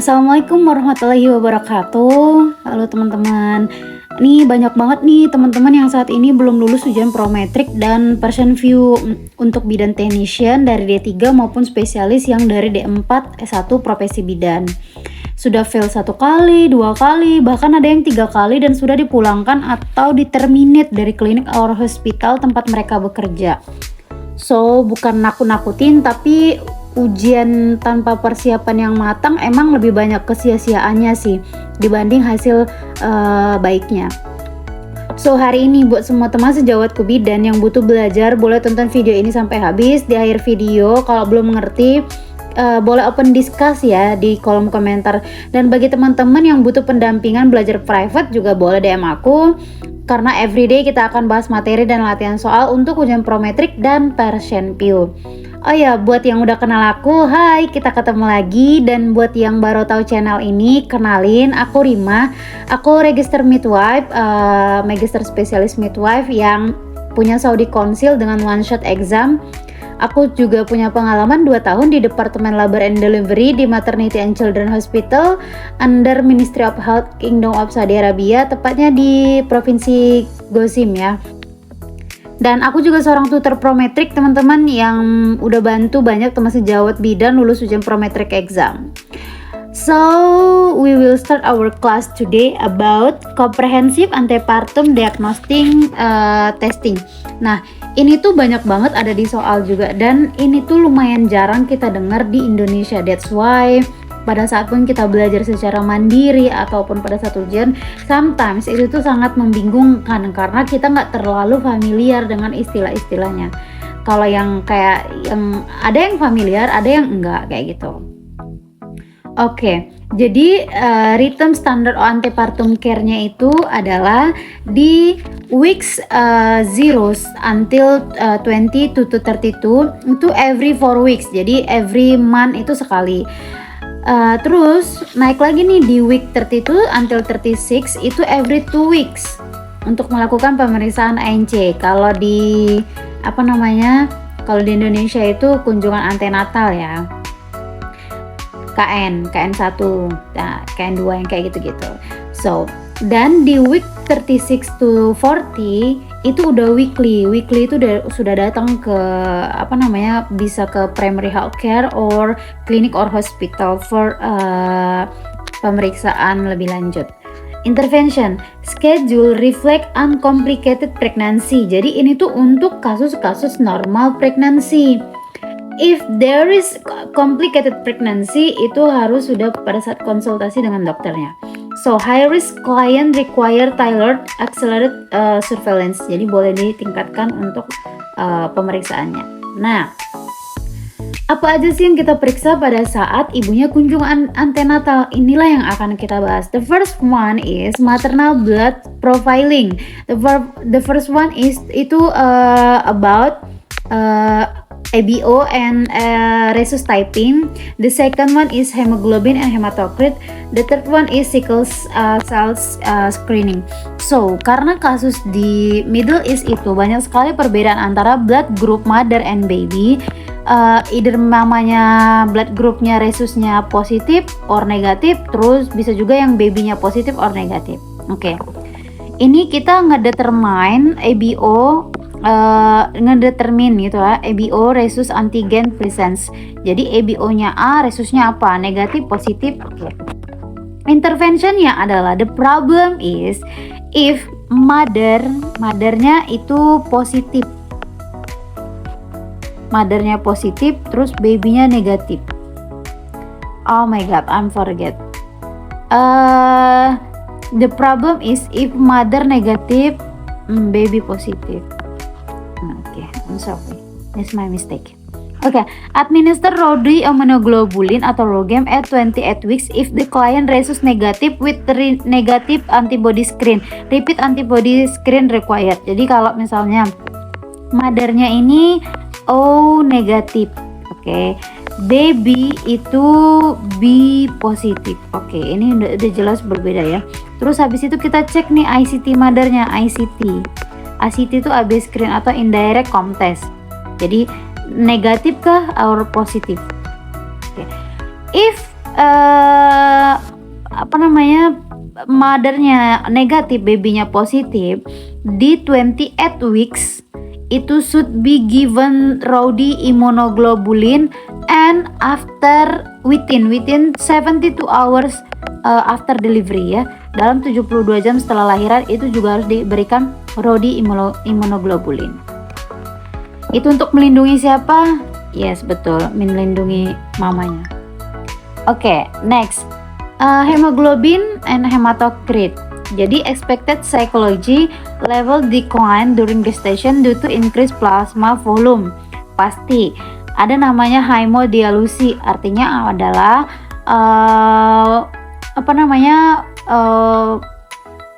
Assalamualaikum warahmatullahi wabarakatuh. Halo teman-teman. Nih banyak banget nih teman-teman yang saat ini belum lulus ujian prometrik dan person view untuk bidan technician dari D3 maupun spesialis yang dari D4 S1 profesi bidan. Sudah fail 1 kali, 2 kali, bahkan ada yang 3 kali dan sudah dipulangkan atau diterminate dari klinik or hospital tempat mereka bekerja. So, bukan nakut-nakutin, tapi ujian tanpa persiapan yang matang emang lebih banyak kesia-siaannya sih dibanding hasil baiknya. So, hari ini buat semua teman sejawatku bidan yang butuh belajar, boleh tonton video ini sampai habis. Di akhir video kalau belum mengerti boleh open discuss ya di kolom komentar. Dan bagi teman-teman yang butuh pendampingan belajar private juga boleh DM aku, karena everyday kita akan bahas materi dan latihan soal untuk ujian prometrik dan person view. Oh ya, buat yang udah kenal aku, hai, kita ketemu lagi. Dan buat yang baru tahu channel ini, kenalin, aku Rima. Aku register midwife, magister spesialis midwife yang punya Saudi Council dengan one shot exam. Aku juga punya pengalaman 2 tahun di Departemen Labor and Delivery di Maternity and Children Hospital under Ministry of Health Kingdom of Saudi Arabia, tepatnya di Provinsi Gosim ya. Dan aku juga seorang tutor prometrik teman-teman yang udah bantu banyak teman sejawat bidan lulus ujian prometrik exam. So, we will start our class today about comprehensive antepartum diagnostic testing. Nah, ini tuh banyak banget ada di soal juga, dan ini tuh lumayan jarang kita dengar di Indonesia. That's why pada saat pun kita belajar secara mandiri ataupun pada saat ujian, sometimes itu tuh sangat membingungkan karena kita nggak terlalu familiar dengan istilah-istilahnya. Kalau yang kayak yang ada yang familiar, ada yang enggak kayak gitu. Oke, jadi rhythm standard antepartum care-nya itu adalah di weeks 0 until 20 to 32 itu every 4 weeks. Jadi every month itu sekali. Terus naik lagi nih di week 32 until 36 itu every 2 weeks untuk melakukan pemeriksaan ANC. Kalau di kalau di Indonesia itu kunjungan antenatal ya. KN 1, nah, KN 2 yang kayak gitu-gitu. So, dan di week 36 to 40 itu udah weekly. Weekly itu sudah datang ke bisa ke primary health care or clinic or hospital for pemeriksaan lebih lanjut. Intervention schedule reflect uncomplicated pregnancy. Jadi ini tuh untuk kasus-kasus normal pregnancy. If there is complicated pregnancy, itu harus sudah pada saat konsultasi dengan dokternya. So, high risk client require tailored accelerated surveillance. Jadi boleh ditingkatkan untuk pemeriksaannya. Nah, apa aja sih yang kita periksa pada saat ibunya kunjungan antenatal? Inilah yang akan kita bahas. The first one is maternal blood profiling. The first one is about ABO and rhesus typing. The second one is hemoglobin and hematocrit. The third one is sickle cells screening. So, karena kasus di Middle East itu banyak sekali perbedaan antara blood group mother and baby. Either mamanya blood groupnya rhesusnya positif or negatif, terus bisa juga yang babynya positif or negatif. Oke. Ini kita ngedetermine ABO ngedetermine gitu ya, ABO rhesus antigen presence. Jadi ABO-nya A, rhesusnya apa? Negatif, positif. Oke. Interventionnya adalah the problem is if mothernya itu positif. Mothernya positif, terus babynya negatif. Oh my god, I'm forget. The problem is if mother negatif, baby positif. Okay, I'm sorry. That's my mistake. Okay, administer Rhodri immunoglobulin atau ROGAM at 28 weeks if the client rhesus negative with negative antibody screen. Repeat antibody screen required. Jadi kalau misalnya mothernya ini O negatif, oke. Baby itu B positif. Oke, ini udah jelas berbeda ya. Terus habis itu kita cek nih ICT mothernya, ICT itu AB screen atau indirect com test. Jadi negatif kah or positif? Okay. If eh apa namanya, mothernya negatif, babynya positif, di 28 weeks itu should be given rowdy immunoglobulin, and after within 72 hours after delivery ya, dalam 72 jam setelah lahiran itu juga harus diberikan rowdy immunoglobulin. Itu untuk melindungi siapa? Yes, betul, melindungi mamanya. Oke, next. Hemoglobin and hematocrit. Jadi expected psychology level decline during gestation due to increased plasma volume. Pasti ada namanya hemodialusi, artinya adalah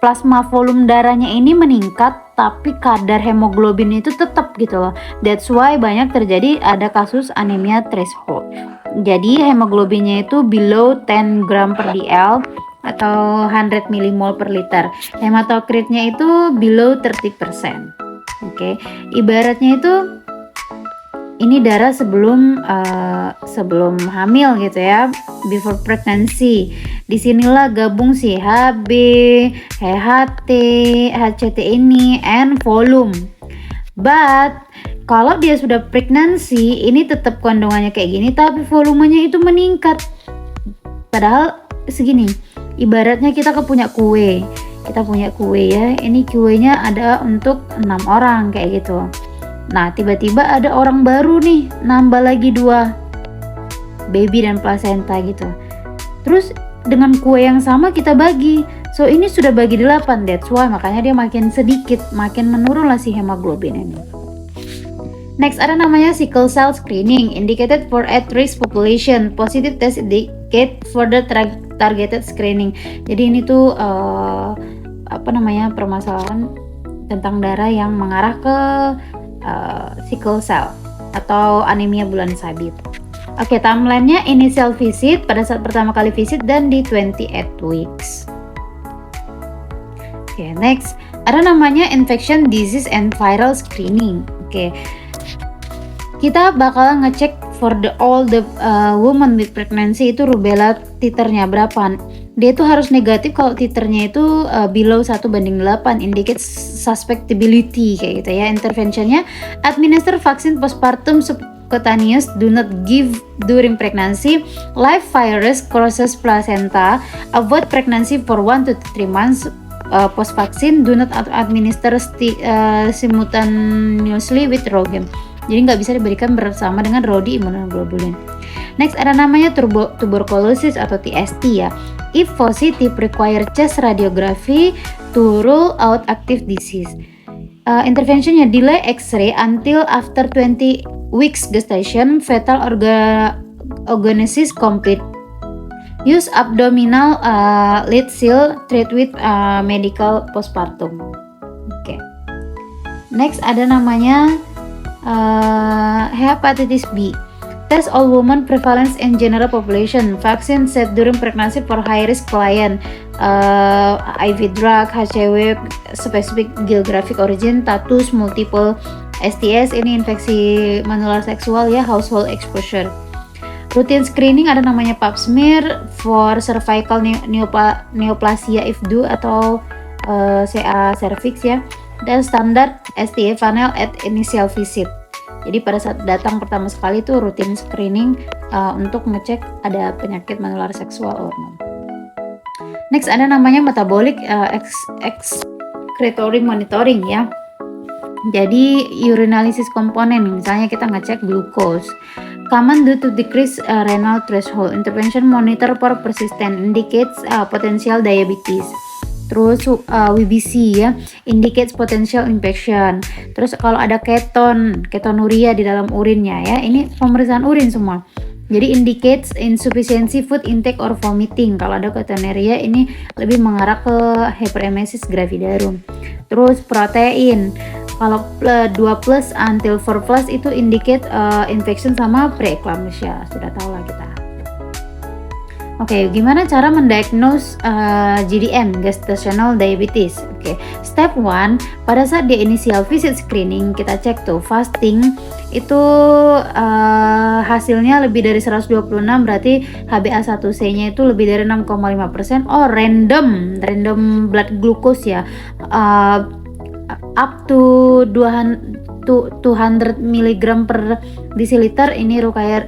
plasma volume darahnya ini meningkat tapi kadar hemoglobin itu tetap gitu loh. That's why banyak terjadi ada kasus anemia threshold. Jadi hemoglobinnya itu below 10 gram per dl atau 100 millimol per liter. Hematokritnya itu below 30%. Oke. Ibaratnya itu ini darah sebelum hamil gitu ya, before pregnancy. Disinilah gabung si HB, HT, HCT ini, and volume. But kalau dia sudah pregnancy, ini tetap kandungannya kayak gini, tapi volumenya itu meningkat. Padahal segini, ibaratnya kita punya kue. Kita punya kue ya, ini kuenya ada untuk 6 orang kayak gitu. Nah, tiba-tiba ada orang baru nih, nambah lagi 2, baby dan placenta gitu. Terus dengan kue yang sama kita bagi. So ini sudah bagi 8, that's why makanya dia makin sedikit, makin menurun lah si hemoglobin ini. Next ada namanya sickle cell screening, indicated for at-risk population. Positive test indicate for the targeted screening. Jadi ini tuh permasalahan tentang darah yang mengarah ke sickle cell atau anemia bulan sabit. Oke, timelinenya initial visit pada saat pertama kali visit dan di 28 weeks. Oke, next ada namanya infection disease and viral screening. Oke, kita bakal ngecek for all the woman with pregnancy itu rubella titernya berapa. Dia itu harus negatif kalau titernya itu below 1:8, indicates susceptibility kayak gitu ya. Interventionnya administer vaksin postpartum subcutaneous, do not give during pregnancy, live virus crosses placenta, avoid pregnancy for 1 to 3 months post vaksin, do not administer simultaneously with rogem. Jadi nggak bisa diberikan bersama dengan rowdy immunoglobulin. Next ada namanya tuberculosis atau TST ya. If positive, require chest radiography to rule out active disease. Interventionnya delay X-ray until after 20 weeks gestation, fetal organogenesis complete. Use abdominal lead seal, treat with medical postpartum. Oke. Next ada namanya hepatitis B. Test all women prevalence in general population. Vaccine set during pregnancy for high risk client. IV drug, HCV, specific geographic origin, status, multiple STS, ini infeksi menular seksual ya, household exposure. Routine screening ada namanya pap smear for cervical neoplasia if do atau CA cervix ya. Dan standar STI panel at initial visit. Jadi pada saat datang pertama sekali itu rutin screening untuk ngecek ada penyakit menular seksual or not. Next ada namanya metabolic excretory monitoring ya. Jadi urinalysis komponen, misalnya kita ngecek glucose. Common due to decrease renal threshold. Intervention monitor for persistent indicates potential diabetes. Terus WBC ya, indicates potential infection. Terus kalau ada ketonuria di dalam urinnya ya, ini pemeriksaan urin semua. Jadi indicates insufficiency food intake or vomiting. Kalau ada ketonuria ini lebih mengarah ke hyperemesis gravidarum. Terus protein. Kalau 2+ until 4+ itu indicate infection sama preeclampsia. Sudah tahu lah kita. Oke, gimana cara mendiagnose GDM, gestational diabetes? Oke, step 1, pada saat di initial visit screening kita cek tuh fasting itu hasilnya lebih dari 126, berarti HbA1c-nya itu lebih dari 6,5%. Oh, random blood glucose ya, up to 200 mg per deciliter. Ini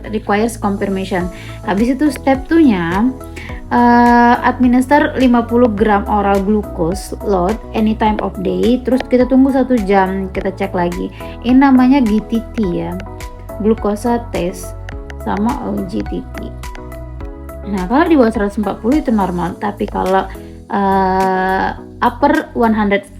requires confirmation. Habis itu step 2-nya administer 50 gram oral glucose load any time of day, terus kita tunggu 1 jam, kita cek lagi. Ini namanya GTT ya, glukosa test sama OGTT. Nah, kalau di bawah 140 itu normal, tapi kalau upper 140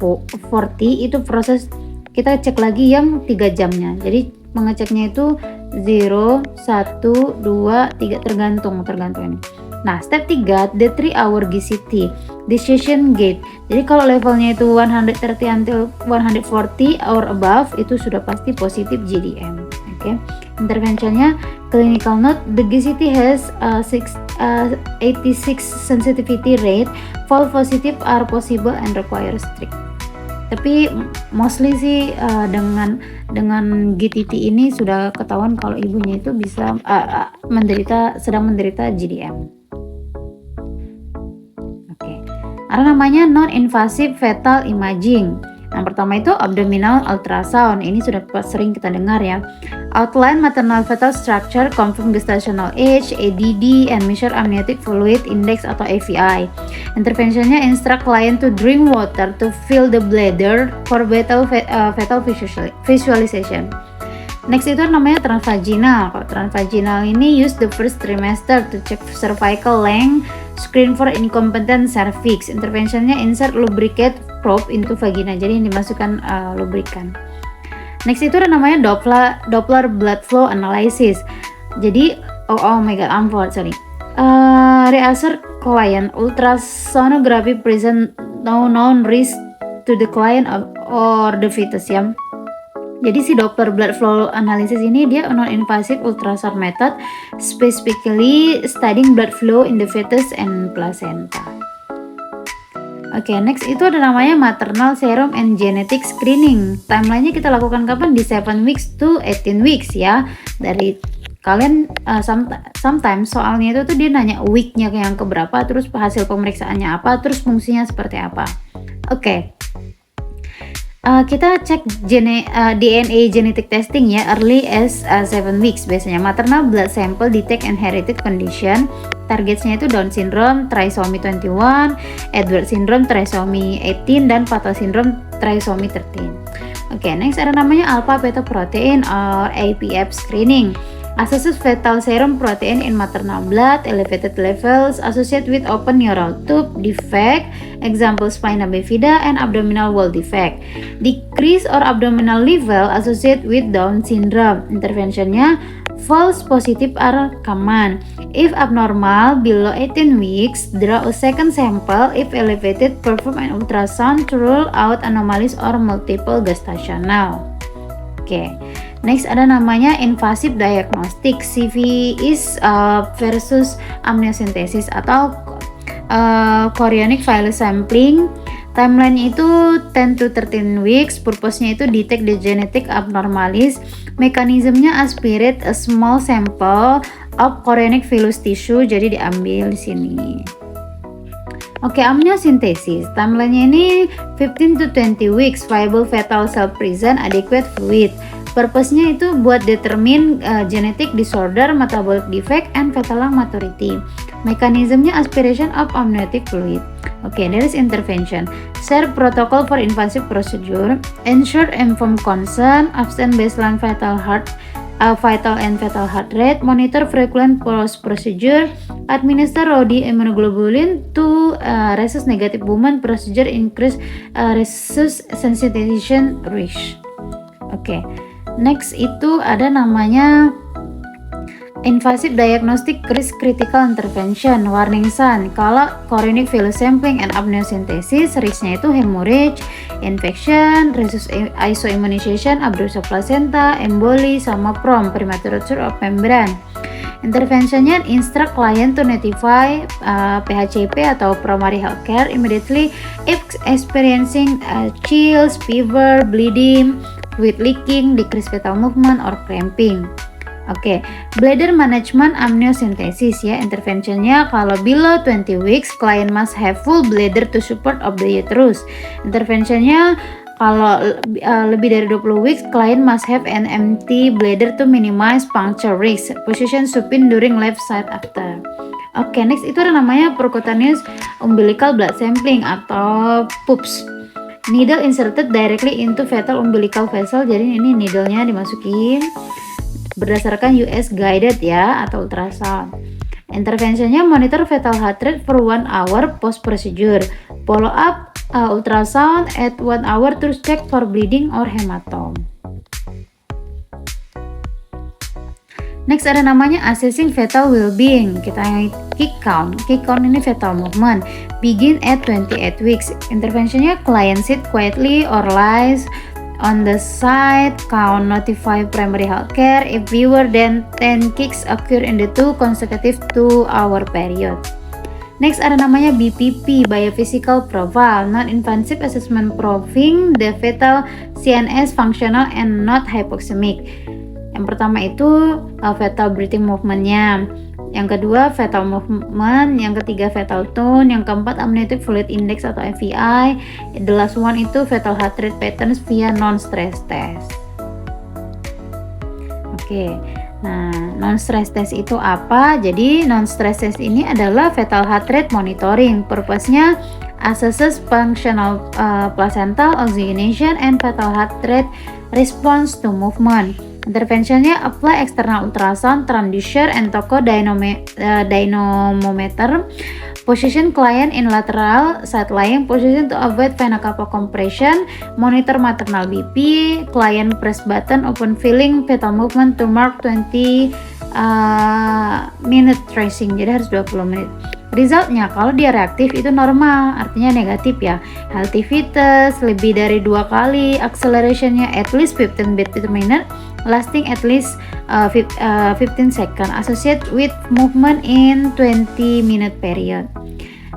itu proses kita cek lagi yang 3 jamnya. Jadi mengeceknya itu 0, 1, 2, 3 tergantung ini. Nah, step 3, the 3-hour GCT, decision gate. Jadi kalau levelnya itu 130 until 140 or above, itu sudah pasti positif GDM. Oke. Interventionnya clinical note, the GCT has 86 sensitivity rate, false positive are possible and require strict. Tapi mostly sih dengan GTT ini sudah ketahuan kalau ibunya itu bisa sedang menderita GDM. Ada namanya non-invasive fetal imaging. Yang pertama itu abdominal ultrasound. Ini sudah sering kita dengar ya. Outline maternal fetal structure, confirm gestational age, ADD, and measure amniotic fluid index atau AFI. Interventionnya instruct client to drink water to fill the bladder for fetal visualization. Next itu namanya transvaginal. Kalau transvaginal ini use the first trimester to check cervical length, screen for incompetent cervix. Interventionnya insert lubricate probe into vagina. Jadi yang dimasukkan lubrikan. Next itu ada namanya Doppler blood flow analysis. Jadi oh my god, sorry. Reassure client ultrasonography present no known risk to the client or the fetus ya. Jadi si Doppler blood flow analysis ini dia non-invasive ultrasound method, specifically studying blood flow in the fetus and placenta. Oke, next itu ada namanya maternal serum and genetic screening. Timelinenya kita lakukan kapan? Di 7 weeks to 18 weeks ya. Dari kalian sometimes soalnya itu tuh dia nanya weeknya yang keberapa, terus hasil pemeriksaannya apa, terus fungsinya seperti apa. Oke. Kita cek DNA genetic testing ya, early as 7 weeks biasanya. Maternal blood sample detect inherited condition. Targetnya itu Down syndrome, trisomy 21, Edwards syndrome, trisomy 18, dan fatal syndrome, trisomy 13. Oke, next ada namanya alpha fetoprotein or APF screening. Assesses fetal serum protein in maternal blood, elevated levels associated with open neural tube defect, example spina bifida, and abdominal wall defect. Decrease or abdominal level associated with Down syndrome. Interventionnya false positive are common. If abnormal below 18 weeks, draw a second sample. If elevated, perform an ultrasound to rule out anomalies or multiple gestational. Oke. Next ada namanya invasive diagnostic, CVIS versus amniocentesis atau chorionic villus sampling. Timeline itu 10 to 13 weeks. Purpose-nya itu detect the genetic abnormalities. Mekanismenya aspirate a small sample of chorionic villus tissue, jadi diambil di sini. Oke, amniocentesis. Timeline-nya ini 15 to 20 weeks. Viable fetal cell present, adequate fluid. Purpose-nya itu buat determine genetic disorder, metabolic defect, and fetal lung maturity. Mekanismenya aspiration of amniotic fluid. Okay, there is intervention. Share protocol for invasive procedure. Ensure informed consent. Abstain baseline vital and fetal heart rate. Monitor frequent post procedure. Administer ROD immunoglobulin to rhesus negative women. Procedure increase rhesus sensitization risk. Okay. Next itu ada namanya invasive diagnostic risk critical intervention. Warning sign kalau chorionic villus sampling and amniocentesis, risknya itu hemorrhage, infection, rhesus isoimmunization, abruption placenta, emboli, sama premature rupture of membrane. Interventionnya instruct client to notify PHCP atau primary health care immediately if experiencing chills, fever, bleeding, fluid leaking, decrease fetal movement, or cramping. Oke, bladder management amniocentesis ya, interventionnya kalau below 20 weeks, client must have full bladder to support of the uterus. Interventionnya kalau lebih dari 20 weeks, client must have an empty bladder to minimize puncture risk. Position supine during left side after. Oke, next itu ada namanya percutaneous umbilical blood sampling atau PUBS. Needle inserted directly into fetal umbilical vessel. Jadi ini needle-nya dimasukin berdasarkan US guided ya atau ultrasound. Interventionnya monitor fetal heart rate for 1 hour post procedure. Follow up ultrasound at 1 hour to check for bleeding or hematome. Next ada namanya assessing fetal well-being. Kita kick count. Kick count ini fetal movement. Begin at 28 weeks. Interventionnya client sit quietly or lies on the side, count, notify primary healthcare if fewer than 10 kicks occur in the 2 consecutive 2-hour period. Next ada namanya BPP, Biophysical Profile, Non-Invasive Assessment Proving the Fetal CNS Functional and Not Hypoxemic. Yang pertama itu fetal breathing movement-nya. Yang kedua fetal movement, yang ketiga fetal tone, yang keempat amniotic fluid index atau FVI, the last one itu fetal heart rate patterns via non-stress test. Oke, nah non-stress test itu apa? Jadi non-stress test ini adalah fetal heart rate monitoring. Purpose-nya assesses functional placental oxygenation and fetal heart rate response to movement. Interventionnya apply external ultrasound, transducer, and toco dynamometer. Position client in lateral side lying position to avoid vena cava compression. Monitor maternal BP. Client press button open feeling fetal movement to mark 20 minute tracing. Jadi harus 20 menit. Resultnya kalau dia reaktif itu normal, artinya negatif ya. Healthy fetus lebih dari 2 kali, accelerationnya at least 15 beat per minute, lasting at least 15 second, associated with movement in 20 minute period.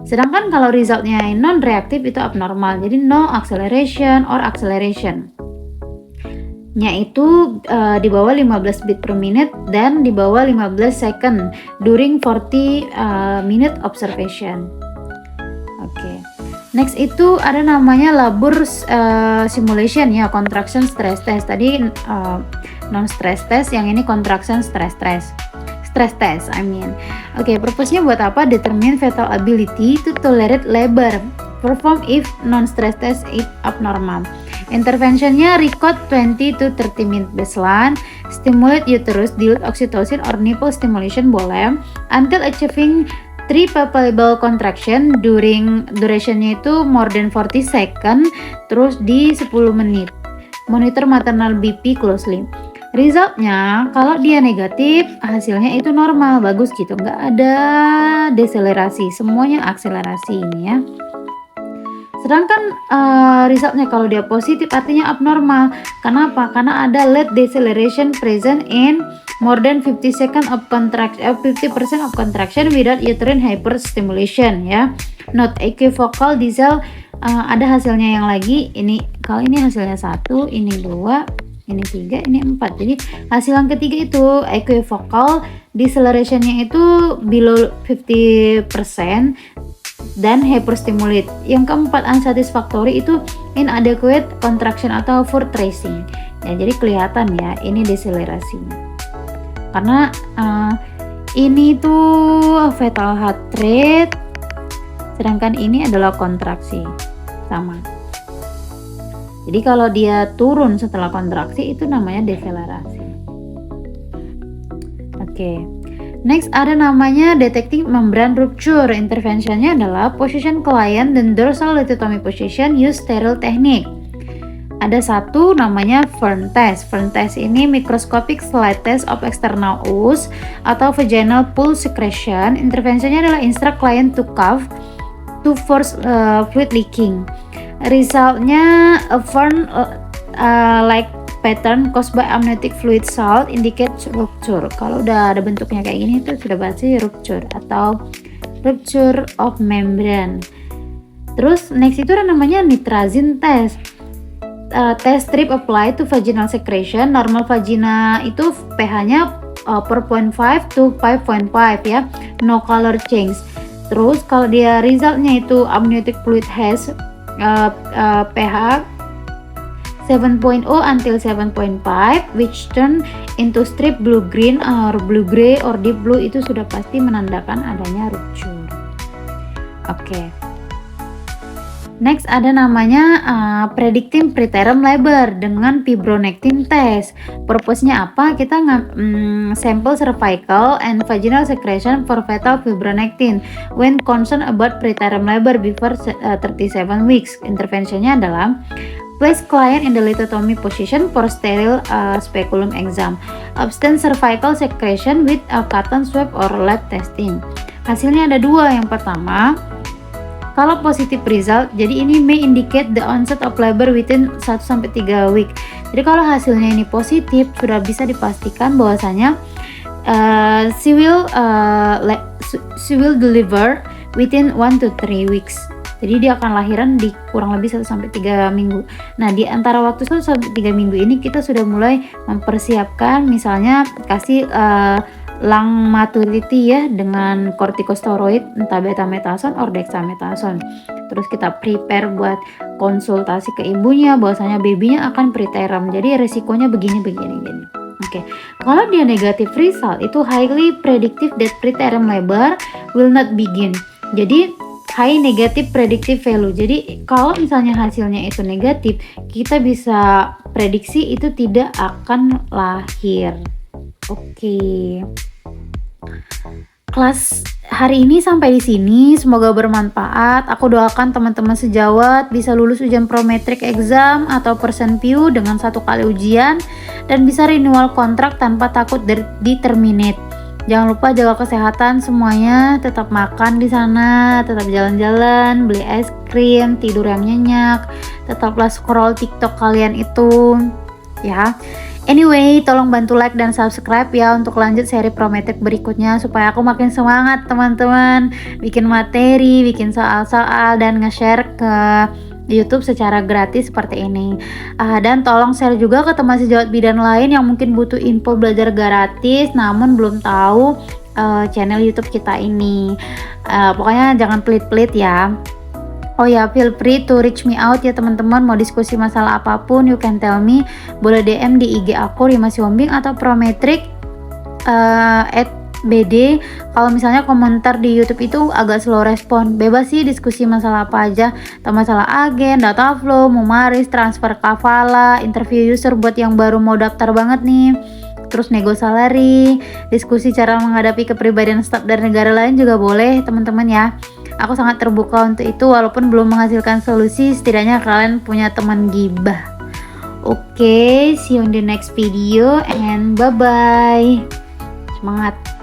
Sedangkan kalau resultnya non-reaktif itu abnormal, jadi no acceleration or acceleration nya itu di bawah 15 beat per minute dan di bawah 15 second during 40 minute observation. Oke. Next itu ada namanya labor simulation ya, contraction stress test. Tadi non stress test, yang ini contraction stress test. Oke, purpose-nya buat apa? Determine fetal ability to tolerate labor. Perform if non-stress test is abnormal. Interventionnya record 20 to 30 minute baseline, stimulate uterus, dilute oxytocin or nipple stimulation boleh, until achieving 3 palpable contraction durationnya itu more than 40 second, terus di 10 menit. Monitor maternal BP closely. Resultnya kalau dia negatif, hasilnya itu normal, bagus gitu, nggak ada deselerasi, semuanya akselerasi ini ya. Sedangkan resultnya kalau dia positif artinya abnormal. Kenapa? Karena ada late deceleration present in more than 50% of contraction without uterine hyperstimulation ya. Not equivocal diesel, ada hasilnya yang lagi. Ini kalau ini hasilnya 1, ini 2, ini 3, ini 4. Jadi hasil yang ketiga itu equivocal, decelerationnya itu below 50% dan hyperstimulate. Yang keempat unsatisfactory itu inadequate contraction atau for tracing. Ya, jadi kelihatan ya ini deselerasinya. Karena ini tuh fetal heart rate, sedangkan ini adalah kontraksi sama. Jadi kalau dia turun setelah kontraksi itu namanya deselerasi. Oke. Next ada namanya detecting membrane rupture. Interventionnya adalah position client dan dorsal lithotomy position use sterile technique. Ada satu namanya Fern test. Fern test ini microscopic slide test of external ooze atau vaginal pulse secretion. Interventionnya adalah instruct client to cough to force fluid leaking. Resultnya a Fern like pattern caused by amniotic fluid salt indicates rupture. Kalau udah ada bentuknya kayak gini itu sudah berarti rupture atau rupture of membrane. Terus next itu ada namanya nitrazine test. test strip apply to vaginal secretion. Normal vagina itu pH-nya 4.5 to 5.5 ya, no color change. Terus kalau dia resultnya itu amniotic fluid has pH 7.0 until 7.5 which turn into strip blue green or blue gray or deep blue, itu sudah pasti menandakan adanya rupture. Oke. Next ada namanya predicting preterm labor dengan fibronectin test. Purpose-nya apa? Kita sample cervical and vaginal secretion for fetal fibronectin when concerned about preterm labor before 37 weeks. Interventionnya adalah place client in the lithotomy position for sterile speculum exam. Abstain cervical secretion with a cotton swab or lab testing. Hasilnya ada dua. Yang pertama, kalau positive result, jadi ini may indicate the onset of labor within 1-3 week. Jadi kalau hasilnya ini positif, sudah bisa dipastikan bahwasanya she will deliver within 1-3 weeks. Jadi dia akan lahiran di kurang lebih 1-3 minggu. Nah, di antara waktu 1-3 minggu ini kita sudah mulai mempersiapkan, misalnya kasih lung maturity ya dengan corticosteroid entah betamethasone or dexamethasone. Terus kita prepare buat konsultasi ke ibunya bahwasanya babynya akan preterm. Jadi resikonya begini. Oke. Kalau dia negative result, itu highly predictive that preterm labor will not begin. Jadi high negative predictive value. Jadi kalau misalnya hasilnya itu negatif, kita bisa prediksi itu tidak akan lahir. Oke. Kelas hari ini sampai di sini, semoga bermanfaat. Aku doakan teman-teman sejawat bisa lulus ujian prometric exam atau person view dengan 1 kali ujian dan bisa renewal kontrak tanpa takut di terminate. Jangan lupa jaga kesehatan semuanya, tetap makan di sana, tetap jalan-jalan, beli es krim, tidur yang nyenyak, tetaplah scroll TikTok kalian itu ya. Anyway, tolong bantu like dan subscribe ya untuk lanjut seri Prometric berikutnya supaya aku makin semangat teman-teman bikin materi, bikin soal-soal dan nge-share ke YouTube secara gratis seperti ini. Dan tolong share juga ke teman sejawat bidan lain yang mungkin butuh info belajar gratis namun belum tahu channel YouTube kita ini. Pokoknya jangan pelit-pelit ya. Oh ya, feel free to reach me out ya teman-teman. Mau diskusi masalah apapun, you can tell me. Boleh DM di IG aku Rima Siombing atau Prometric @bd. Kalau misalnya komentar di YouTube itu agak slow respon, bebas sih diskusi masalah apa aja. Masalah agen, data flow, mumaris, transfer kafala, interview user buat yang baru mau daftar banget nih. Terus nego salary, diskusi cara menghadapi kepribadian staf dari negara lain juga boleh teman-teman ya. Aku sangat terbuka untuk itu walaupun belum menghasilkan solusi, setidaknya kalian punya teman gibah. Oke, see you in the next video and bye-bye. Semangat!